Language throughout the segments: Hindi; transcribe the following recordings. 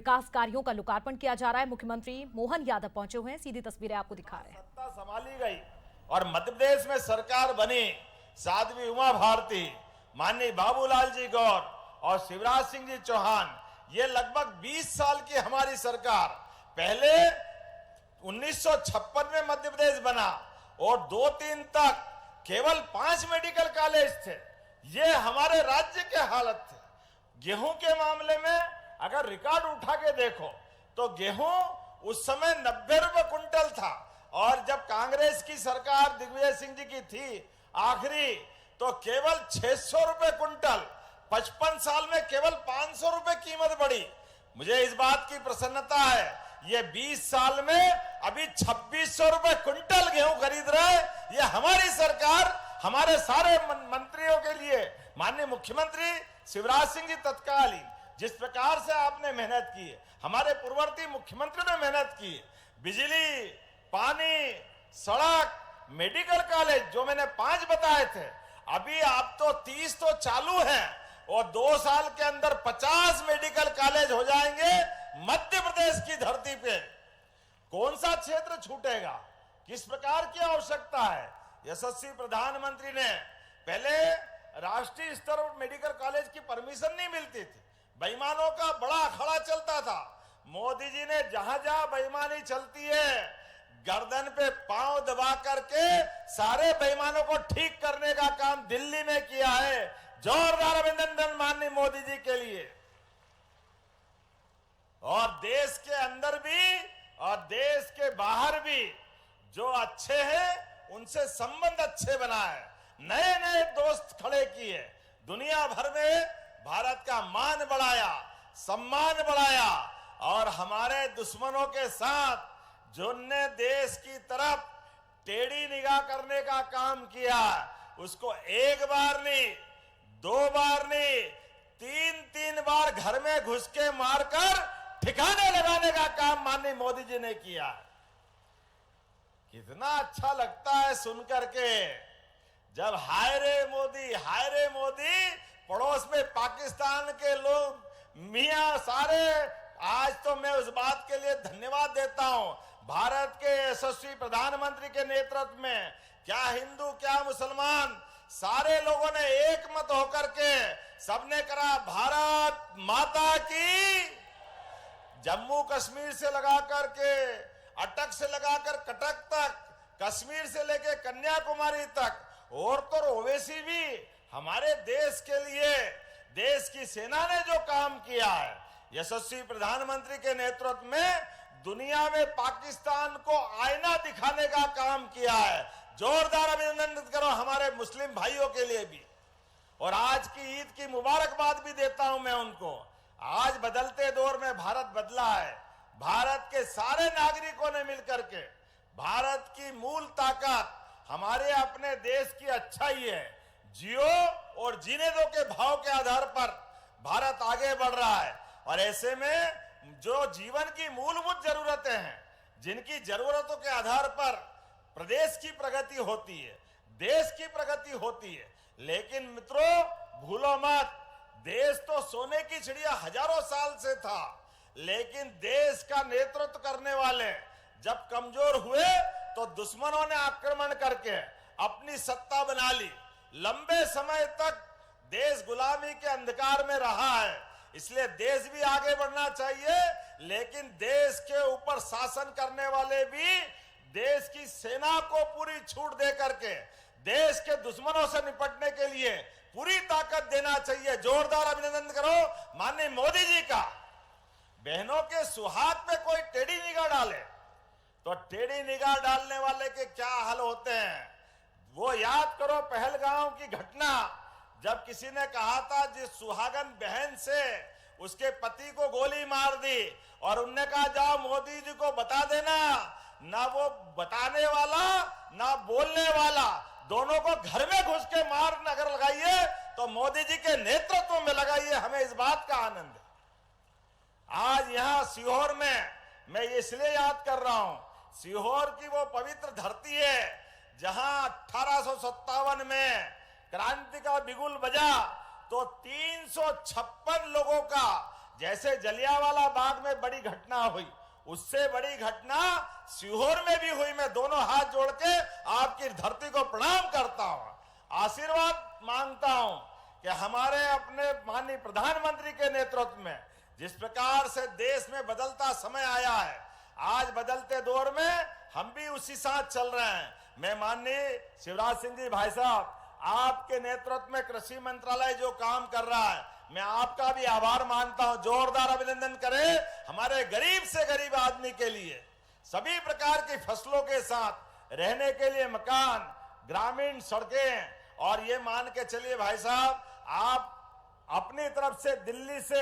विकास कार्यों का लोकार्पण किया जा रहा है। मुख्यमंत्री मोहन यादव पहुंचे हुए हैं, सीधी तस्वीरें आपको दिखा रहे हैं। सत्ता संभाली गई और मध्य प्रदेश में सरकार बनी। साध्वी उमा भारती, माननीय बाबूलाल जी गौर और शिवराज सिंह जी चौहान, ये लगभग 20 साल की हमारी सरकार। पहले 1956 में मध्य प्रदेश बना और 2-3 तक केवल 5 मेडिकल कॉलेज थे। ये हमारे राज्य के हालत थे। गेहूं के मामले में अगर रिकॉर्ड उठा के देखो तो गेहूं उस समय 90 रुपए कुंटल था और जब कांग्रेस की सरकार दिग्विजय सिंह जी की थी आखिरी, तो केवल 600 रुपए कुंटल। 55 साल में केवल 500 रुपए कीमत बढ़ी। मुझे इस बात की प्रसन्नता है, ये 20 साल में अभी 2600 रुपए कुंटल गेहूं खरीद रहे। ये हमारी सरकार, हमारे सारे मंत्रियों के लिए, माननीय मुख्यमंत्री शिवराज सिंह जी तत्कालीन जिस प्रकार से आपने मेहनत की है, हमारे पूर्ववर्ती मुख्यमंत्री ने मेहनत की, बिजली, पानी, सड़क, मेडिकल कॉलेज जो मैंने 5 बताए थे, अभी आप तो 30 तो चालू हैं और 2 साल के अंदर 50 मेडिकल कॉलेज हो जाएंगे मध्य प्रदेश की धरती पे। कौन सा क्षेत्र छूटेगा? किस प्रकार की आवश्यकता है? यशस्वी प्रधानमंत्री ने, पहले राष्ट्रीय स्तर पर मेडिकल कॉलेज की परमिशन नहीं मिलती थी, बेईमानों का बड़ा अखाड़ा चलता था। मोदी जी ने जहां जहां बेईमानी चलती है, गर्दन पे पांव दबा करके सारे बेईमानों को ठीक करने का काम दिल्ली में किया है। जोरदार अभिनंदन माननीय मोदी जी के लिए। और देश के अंदर भी और देश के बाहर भी जो अच्छे हैं उनसे संबंध अच्छे बनाए, नए नए दोस्त खड़े किए, दुनिया भर में भारत का मान बढ़ाया, सम्मान बढ़ाया और हमारे दुश्मनों के साथ जिनने देश की तरफ टेढ़ी निगाह करने का काम किया, उसको 1 बार नहीं, 2 बार नहीं, 3-3 बार घर में घुस के मारकर ठिकाने लगाने का काम माननीय मोदी जी ने किया। कितना अच्छा लगता है सुनकर के, जब हाय रे मोदी, पड़ोस में पाकिस्तान के लोग मियां सारे। आज तो मैं उस बात के लिए धन्यवाद देता हूं, भारत के यशस्वी प्रधानमंत्री के नेतृत्व में क्या हिंदू क्या मुसलमान सारे लोगों ने एक मत होकर के सबने करा भारत माता की। जम्मू कश्मीर से लगाकर के अटक से लगाकर कटक तक, कश्मीर से लेकर कन्याकुमारी तक, और तो ओवैसी भी हमारे देश के लिए देश की सेना ने जो काम किया है, यशस्वी प्रधानमंत्री के नेतृत्व में दुनिया में पाकिस्तान को आईना दिखाने का काम किया है। जोरदार अभिनंदन करो हमारे मुस्लिम भाइयों के लिए भी। और आज की ईद की मुबारकबाद भी देता हूं मैं उनको। आज बदलते दौर में भारत बदला है। भारत के सारे नागरिकों ने मिलकर के, भारत की मूल ताकत हमारे अपने देश की अच्छाई है। जियो और जीने दो के भाव के आधार पर भारत आगे बढ़ रहा है। और ऐसे में जो जीवन की मूलभूत जरूरतें हैं, जिनकी जरूरतों के आधार पर प्रदेश की प्रगति होती है, देश की प्रगति होती है। लेकिन मित्रों भूलो मत, देश तो सोने की चिड़िया हजारों साल से था, लेकिन देश का नेतृत्व करने वाले जब कमजोर हुए तो दुश्मनों ने आक्रमण करके अपनी सत्ता बना ली। लंबे समय तक देश गुलामी के अंधकार में रहा है, इसलिए देश भी आगे बढ़ना चाहिए। लेकिन देश के ऊपर शासन करने वाले भी देश की सेना को पूरी छूट दे करके देश के दुश्मनों से निपटने के लिए पूरी ताकत देना चाहिए। जोरदार अभिनंदन करो माननीय मोदी जी का। बहनों के सुहाग पे कोई टेढ़ी निगाह डाले तो टेढ़ी निगाह डालने वाले के क्या हाल होते हैं, वो याद करो पहलगांव की घटना। जब किसी ने कहा था जिस सुहागन बहन से उसके पति को गोली मार दी और उनने कहा जाओ मोदी जी को बता देना, ना वो बताने वाला ना बोलने वाला, दोनों को घर में घुस के मार नगर लगाइए तो मोदी जी के नेतृत्व में लगाइए। हमें इस बात का आनंद है। आज यहां सीहोर में मैं इसलिए याद कर रहा हूं, सीहोर की वो पवित्र धरती है जहां 1857 में क्रांति का बिगुल बजा तो 356 लोगों का जैसे जलियांवाला बाग में बड़ी घटना हुई, उससे बड़ी घटना सीहोर में भी हुई। मैं दोनों हाथ जोड़ के आपकी धरती को प्रणाम करता हूं, आशीर्वाद मांगता हूं कि हमारे अपने माननीय प्रधानमंत्री के नेतृत्व में जिस प्रकार से देश में बदलता समय आया है, आज बदलते दौर में हम भी उसी साथ चल रहे हैं। मैं माननीय शिवराज सिंह जी भाई साहब, आपके नेतृत्व में कृषि मंत्रालय जो काम कर रहा है, मैं आपका भी आभार मानता हूं। जोरदार अभिनंदन करें हमारे गरीब से गरीब आदमी के लिए, सभी प्रकार की फसलों के साथ रहने के लिए मकान, ग्रामीण सड़कें। और ये मान के चलिए भाई साहब, आप अपनी तरफ से दिल्ली से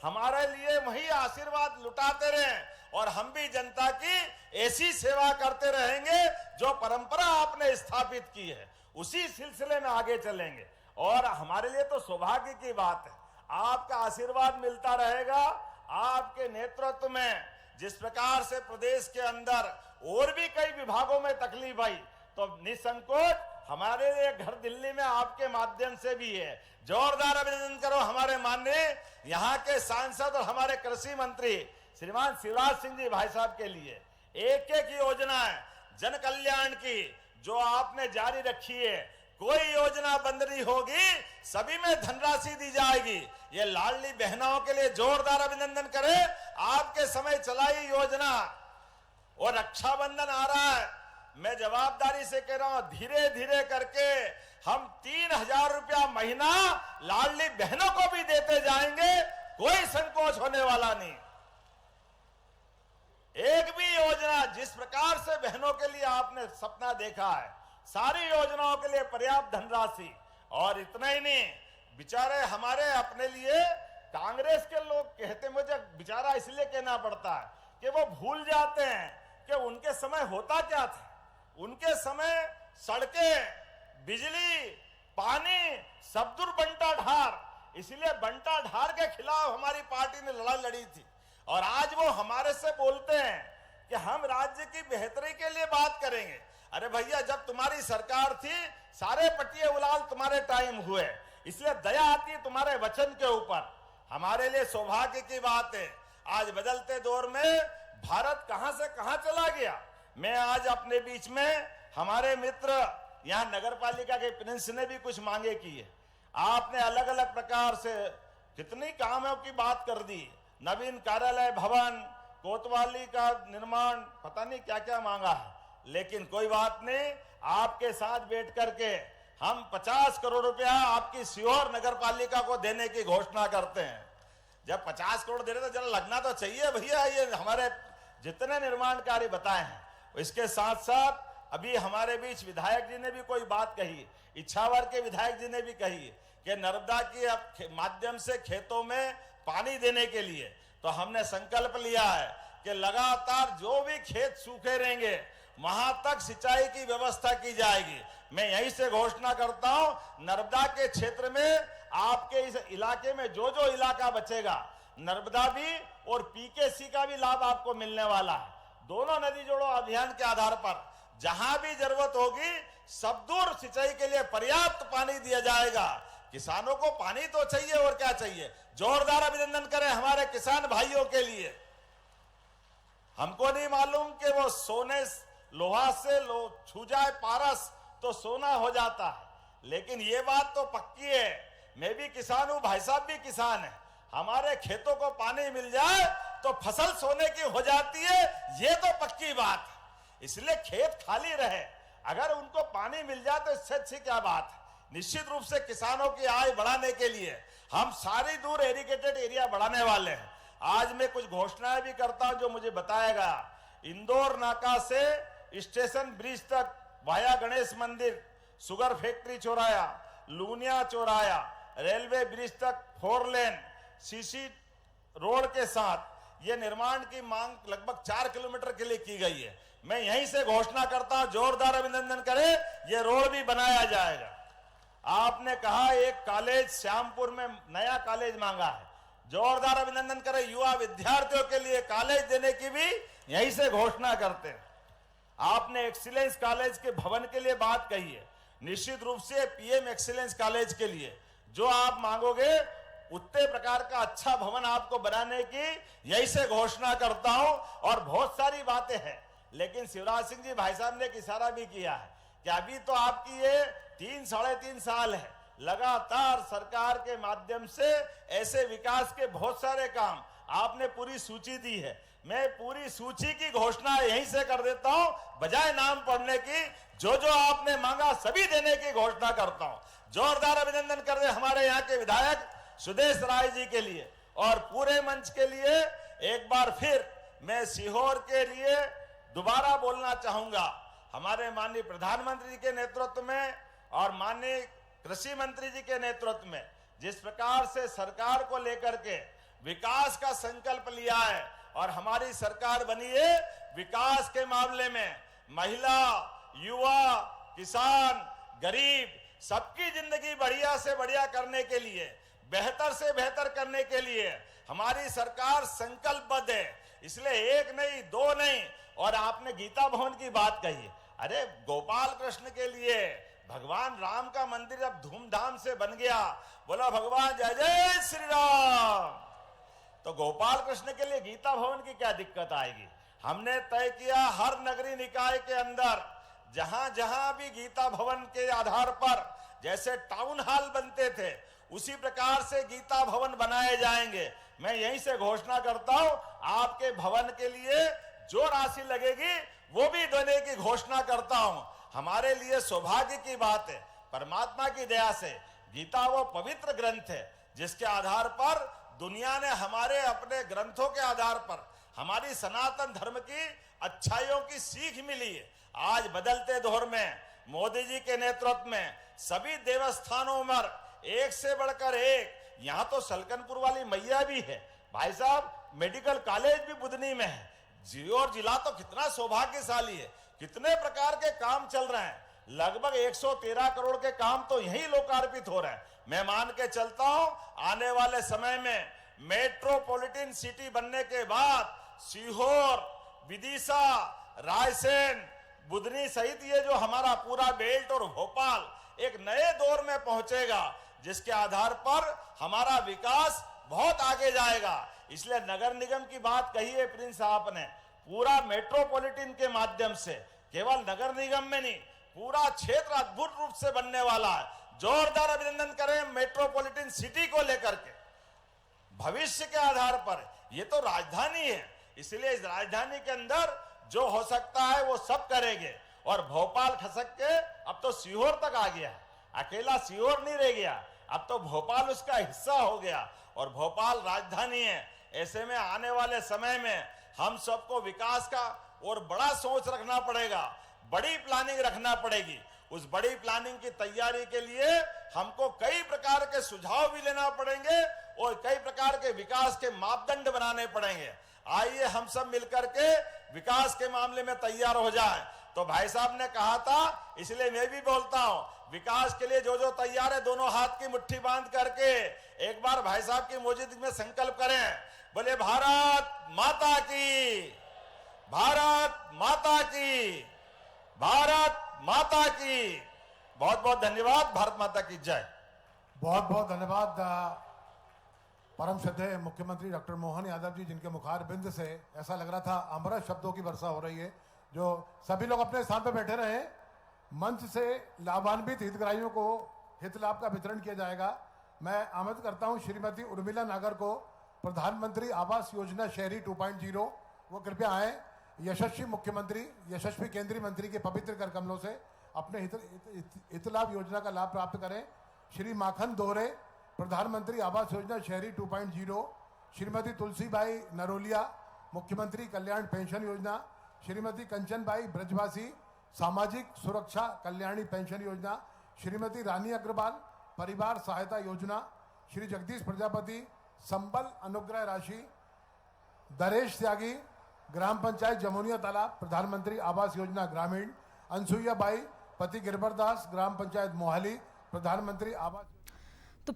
हमारे लिए वही आशीर्वाद लुटाते रहें और हम भी जनता की ऐसी सेवा करते रहेंगे जो परंपरा आपने स्थापित की है, उसी सिलसिले में आगे चलेंगे। और हमारे लिए तो सौभाग्य की बात है, आपका आशीर्वाद मिलता रहेगा। आपके नेतृत्व में जिस प्रकार से प्रदेश के अंदर और भी कई विभागों में तकलीफ आई, तो निसंकोच हमारे लिए घर दिल्ली में आपके माध्यम से भी है। जोरदार अभिनंदन करो हमारे माननीय यहाँ के सांसद और हमारे कृषि मंत्री श्रीमान शिवराज सिंह जी भाई साहब के लिए। एक एक योजनाएं जन कल्याण की जो आपने जारी रखी है, कोई योजना बंद नहीं होगी, सभी में धनराशि दी जाएगी। ये लाडली बहनों के लिए जोरदार अभिनंदन करें, आपके समय चलाई योजना। और रक्षाबंधन आ रहा है, मैं जवाबदारी से कह रहा हूं, धीरे धीरे करके हम 3,000 रुपया महीना लाडली बहनों को भी देते जाएंगे, कोई संकोच होने वाला नहीं। एक भी योजना जिस प्रकार से बहनों के लिए आपने सपना देखा है, सारी योजनाओं के लिए पर्याप्त धनराशि। और इतना ही नहीं, बेचारे हमारे अपने लिए कांग्रेस के लोग कहते, मुझे बेचारा इसलिए कहना पड़ता है कि वो भूल जाते हैं कि उनके समय होता क्या था। उनके समय सड़कें, बिजली, पानी सब दूर बंटा ढार, इसलिए बंटा ढार के खिलाफ हमारी पार्टी ने लड़ाई लड़ी थी। और आज वो हमारे से बोलते हैं कि हम राज्य की बेहतरी के लिए बात करेंगे। अरे भैया, जब तुम्हारी सरकार थी सारे पटिए उलाल तुम्हारे टाइम हुए, इसलिए दया आती है तुम्हारे वचन के ऊपर। हमारे लिए सौभाग्य की बात है, आज बदलते दौर में भारत कहां से कहां चला गया। मैं आज अपने बीच में हमारे मित्र यहाँ नगर पालिका के प्रिंस ने भी कुछ मांगे की है। आपने अलग अलग प्रकार से कितनी कामों की बात कर दी, नवीन कार्यालय भवन, कोतवाली का निर्माण, पता नहीं क्या क्या मांगा है। लेकिन कोई बात नहीं, आपके साथ बैठ करके हम 50 करोड़ रुपया आपकी सीहोर नगर पालिका को देने की घोषणा करते हैं। जब 50 करोड़ दे रहे तो जरा लगना तो चाहिए भैया, ये हमारे जितने निर्माण कार्य बताए हैं। इसके साथ साथ अभी हमारे बीच विधायक जी ने भी कोई बात कही, इच्छावर के विधायक जी ने भी कही कि नर्मदा की माध्यम से खेतों में पानी देने के लिए तो हमने संकल्प लिया है कि लगातार जो भी खेत सूखे रहेंगे वहां तक सिंचाई की व्यवस्था की जाएगी। मैं यहीं से घोषणा करता हूं, नर्मदा के क्षेत्र में आपके इस इलाके में जो जो इलाका बचेगा, नर्मदा भी और पीकेसी का भी लाभ आपको मिलने वाला है। दोनों नदी जोड़ो अभियान के आधार पर जहां भी जरूरत होगी सब दूर सिंचाई के लिए पर्याप्त पानी दिया जाएगा। किसानों को पानी तो चाहिए और क्या चाहिए। जोरदार अभिनंदन करें हमारे किसान भाइयों के लिए। हमको नहीं मालूम कि वो सोने लोहा से छू जाए पारस तो सोना हो जाता है, लेकिन ये बात तो पक्की है। मैं भी किसान हूं, भाई साहब भी किसान है। हमारे खेतों को पानी मिल जाए तो फसल सोने की हो जाती है, ये तो पक्की बात है। इसलिए खेत खाली रहे, अगर उनको पानी मिल जाए तो इससे अच्छी क्या बात है। निश्चित रूप से किसानों की आय बढ़ाने के लिए हम सारी दूर एरिगेटेड एरिया बढ़ाने वाले हैं। आज मैं कुछ घोषणाएं भी करता हूं जो मुझे बताया गया। इंदौर नाका से स्टेशन ब्रिज तक वाया गणेश मंदिर, शुगर फैक्ट्री चौराया, लूनिया चौराया, रेलवे ब्रिज तक 4 लेन सीसी रोड के साथ ये निर्माण की मांग लगभग 4 किलोमीटर के लिए की गई है। मैं यहीं से घोषणा करता हूं, जोरदार अभिनंदन करें, ये रोड भी बनाया जाएगा। आपने कहा एक कॉलेज श्यामपुर में नया कॉलेज मांगा है, जोरदार अभिनंदन करें। युवा विद्यार्थियों के लिए कॉलेज देने की भी यहीं से घोषणा करते हैं। आपने एक्सीलेंस कॉलेज के भवन के लिए बात कही है, निश्चित रूप से पीएम एक्सीलेंस कॉलेज के लिए जो आप मांगोगे उतने प्रकार का अच्छा भवन आपको बनाने की यही से घोषणा करता हूं। और बहुत सारी बातें हैं, लेकिन शिवराज सिंह जी भाई साहब ने एक इशारा भी किया है कि अभी तो आपकी ये 3-3.5 साल है, लगातार सरकार के माध्यम से ऐसे विकास के बहुत सारे काम आपने पूरी सूची दी है। मैं पूरी सूची की घोषणा यहीं से कर देता हूं, बजाय नाम पढ़ने की। जो जो आपने मांगा सभी देने की घोषणा करता हूं। जोरदार अभिनंदन कर दे हमारे यहाँ के विधायक सुदेश राय जी के लिए। और पूरे मंच के लिए एक बार फिर मैं सीहोर के लिए दोबारा बोलना चाहूंगा। हमारे माननीय प्रधानमंत्री जी के नेतृत्व में और माननीय कृषि मंत्री जी के नेतृत्व में जिस प्रकार से सरकार को लेकर के विकास का संकल्प लिया है और हमारी सरकार बनी है, विकास के मामले में महिला, युवा, किसान, गरीब सबकी जिंदगी बढ़िया से बढ़िया करने के लिए, बेहतर से बेहतर करने के लिए हमारी सरकार संकल्पबद्ध है। इसलिए एक नहीं, दो नहीं। और आपने गीता भवन की बात कही, अरे गोपाल कृष्ण के लिए भगवान राम का मंदिर जब धूमधाम से बन गया, बोला भगवान जय जय श्री राम, तो गोपाल कृष्ण के लिए गीता भवन की क्या दिक्कत आएगी। हमने तय किया हर नगरीय निकाय के अंदर जहां जहां भी गीता भवन के आधार पर जैसे टाउन हॉल बनते थे, उसी प्रकार से गीता भवन बनाए जाएंगे। मैं यहीं से घोषणा करता हूं, आपके भवन के लिए जो राशि लगेगी वो भी देने की घोषणा करता हूं। हमारे लिए सौभाग्य की बात है, परमात्मा की दया से गीता वो पवित्र ग्रंथ है जिसके आधार पर दुनिया ने हमारे अपने ग्रंथों के आधार पर हमारी सनातन धर्म की अच्छाइयों की सीख मिली है। आज बदलते दौर में मोदी जी के नेतृत्व में सभी देवस्थानों में एक से बढ़कर एक, यहां तो सलकनपुर वाली मैया भी है भाई साहब, मेडिकल कॉलेज भी बुधनी में है। सीहोर जिला तो कितना सौभाग्यशाली है, कितने प्रकार के काम चल रहे हैं। लगभग 113 करोड़ के काम तो यही लोकार्पित हो रहे हैं। मैं मान के चलता हूं, आने वाले समय में मेट्रोपॉलिटन सिटी बनने के बाद सीहोर, विदिशा, रायसेन, बुधनी सहित ये जो हमारा पूरा बेल्ट और भोपाल एक नए दौर में पहुंचेगा, जिसके आधार पर हमारा विकास बहुत आगे जाएगा। इसलिए नगर निगम की बात कही है प्रिंस साहब ने, पूरा मेट्रोपॉलिटन के माध्यम से केवल नगर निगम में नहीं, पूरा क्षेत्र अद्भुत रूप से बनने वाला है। जोरदार अभिनंदन करें मेट्रोपॉलिटन सिटी को लेकर के। भविष्य के आधार पर ये तो राजधानी है, इसलिए इस राजधानी के अंदर जो हो सकता है वो सब करेंगे। और भोपाल खसक के अब तो सीहोर तक आ गया, अकेला सीहोर नहीं रह गया, अब तो भोपाल उसका हिस्सा हो गया और भोपाल राजधानी है। ऐसे में आने वाले समय में हम सबको विकास का और बड़ा सोच रखना पड़ेगा, बड़ी प्लानिंग रखना पड़ेगी। उस बड़ी प्लानिंग की तैयारी के लिए हमको कई प्रकार के सुझाव भी लेना पड़ेंगे और कई प्रकार के विकास के मापदंड बनाने पड़ेंगे। आइए हम सब मिलकर के विकास के मामले में तैयार हो जाएं। तो भाई साहब ने कहा था, इसलिए मैं भी बोलता हूं, विकास के लिए जो जो तैयार है दोनों हाथ की मुट्ठी बांध करके एक बार भाई साहब की मौजूदगी में संकल्प करें, बोले भारत माता की, भारत माता की, भारत माता की। बहुत बहुत धन्यवाद। भारत माता की जय। बहुत बहुत धन्यवाद परम श्रद्धेय मुख्यमंत्री डॉक्टर मोहन यादव जी, जिनके मुखार बिंद से ऐसा लग रहा था अमृत शब्दों की वर्षा हो रही है। जो सभी लोग अपने स्थान पर बैठे रहे, मंच से लाभान्वित हितग्राहियों को हित लाभ का वितरण किया जाएगा। मैं आमंत्रित करता हूं श्रीमती उर्मिला नागर को, प्रधानमंत्री आवास योजना शहरी 2.0, वो कृपया आए। यशस्वी मुख्यमंत्री, यशस्वी केंद्रीय मंत्री के पवित्र कर कमलों से अपने हित लाभ योजना का लाभ प्राप्त करें। श्री माखन दोहरे, प्रधानमंत्री आवास योजना शहरी 2.0। श्रीमती तुलसीबाई नरोलिया, मुख्यमंत्री कल्याण पेंशन योजना। श्रीमती कंचनबाई ब्रजवासी, सामाजिक सुरक्षा कल्याणी पेंशन योजना। श्रीमती रानी अग्रवाल, परिवार सहायता योजना। श्री जगदीश प्रजापति, संबल अनुग्रह राशि। दरेश त्यागी, ग्राम पंचायत जमुनिया तालाब, प्रधानमंत्री आवास योजना ग्रामीण। अनसुईया बाई, पति गिरबरदास, ग्राम पंचायत मोहाली, प्रधानमंत्री आवास। तो